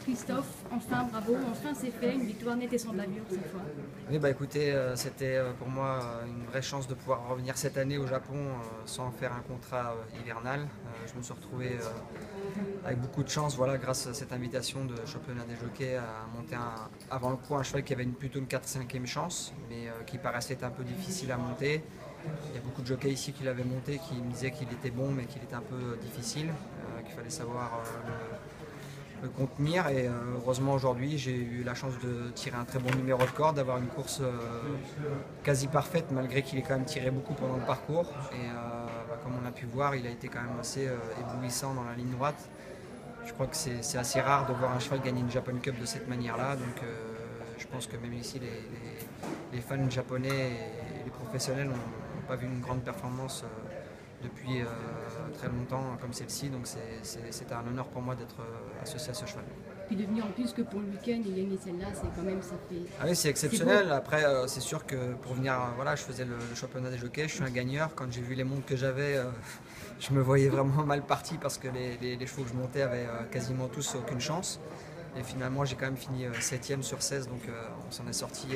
Christophe, enfin bravo, enfin c'est fait, une victoire nette et sans bavure cette fois. Oui, bah écoutez, c'était pour moi une vraie chance de pouvoir revenir cette année au Japon sans faire un contrat hivernal. Je me suis retrouvé avec beaucoup de chance, voilà, grâce à cette invitation de championnat des jockeys à monter avant le coup un cheval qui avait plutôt une 4-5e chance, mais qui paraissait être un peu difficile à monter. Il y a beaucoup de jockeys ici qui l'avaient monté, qui me disaient qu'il était bon, mais qu'il était un peu difficile, qu'il fallait savoir le contenir. Et heureusement aujourd'hui, j'ai eu la chance de tirer un très bon numéro de corde, d'avoir une course quasi parfaite, malgré qu'il ait quand même tiré beaucoup pendant le parcours. Et comme on a pu voir, il a été quand même assez éblouissant dans la ligne droite. Je crois que c'est assez rare de voir un cheval gagner une Japan Cup de cette manière-là. Donc je pense que même ici, les fans japonais et les professionnels n'ont pas vu une grande performance depuis très longtemps comme celle-ci. Donc c'était un honneur pour moi d'être associé à ce cheval. Puis de venir en plus que pour le week-end et gagner celle-là, c'est quand même, ça fait... Ah oui, c'est exceptionnel. Après, c'est sûr que pour venir, voilà, je faisais le championnat des jockeys, je suis un gagneur. Quand j'ai vu les montes que j'avais, je me voyais vraiment mal parti parce que les chevaux que je montais avaient quasiment tous aucune chance. Et finalement, j'ai quand même fini 7e sur 16, donc on s'en est sorti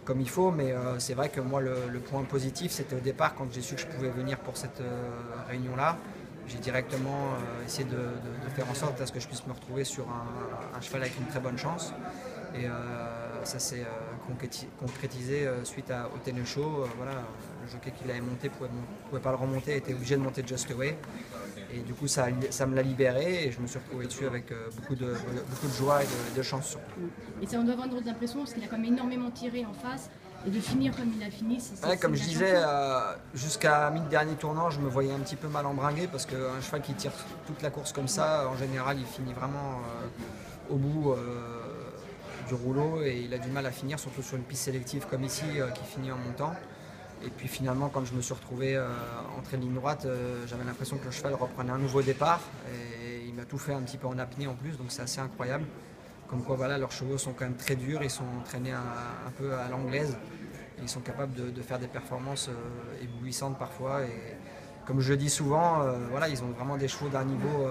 comme il faut. Mais c'est vrai que moi, le point positif, c'était au départ, quand j'ai su que je pouvais venir pour cette réunion-là. J'ai directement essayé de faire en sorte à ce que je puisse me retrouver sur un cheval avec une très bonne chance. Et ça s'est concrétisé suite au Tennis Show. Voilà, le jockey qui l'avait monté ne pouvait pas le remonter, était obligé de monter Just Away. Et du coup, ça me l'a libéré et je me suis retrouvé dessus avec beaucoup de joie et de chance surtout. Et ça, on doit avoir une autre impression parce qu'il a quand même énormément tiré en face. Et de finir comme il a fini, ouais, comme je disais, jusqu'à mi-dernier tournant, je me voyais un petit peu mal embringué parce qu'un cheval qui tire toute la course comme ça, en général, il finit vraiment au bout du rouleau et il a du mal à finir, surtout sur une piste sélective comme ici qui finit en montant. Et puis finalement, quand je me suis retrouvé entre ligne droite, j'avais l'impression que le cheval reprenait un nouveau départ et il m'a tout fait un petit peu en apnée en plus, donc c'est assez incroyable. Comme quoi, voilà, leurs chevaux sont quand même très durs, ils sont entraînés un peu à l'anglaise. Ils sont capables de faire des performances éblouissantes parfois. Et comme je le dis souvent, voilà, ils ont vraiment des chevaux d'un niveau,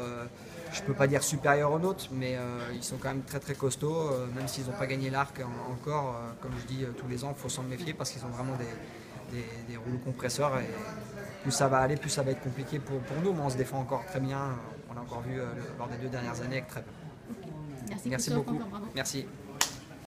je ne peux pas dire supérieur aux nôtres, mais ils sont quand même très très costauds, même s'ils n'ont pas gagné l'arc encore. Comme je dis tous les ans, il faut s'en méfier parce qu'ils ont vraiment des rouleaux compresseurs. Et plus ça va aller, plus ça va être compliqué pour nous, mais on se défend encore très bien. On l'a encore vu lors des 2 dernières années avec très peu. Merci Merci beaucoup. Merci.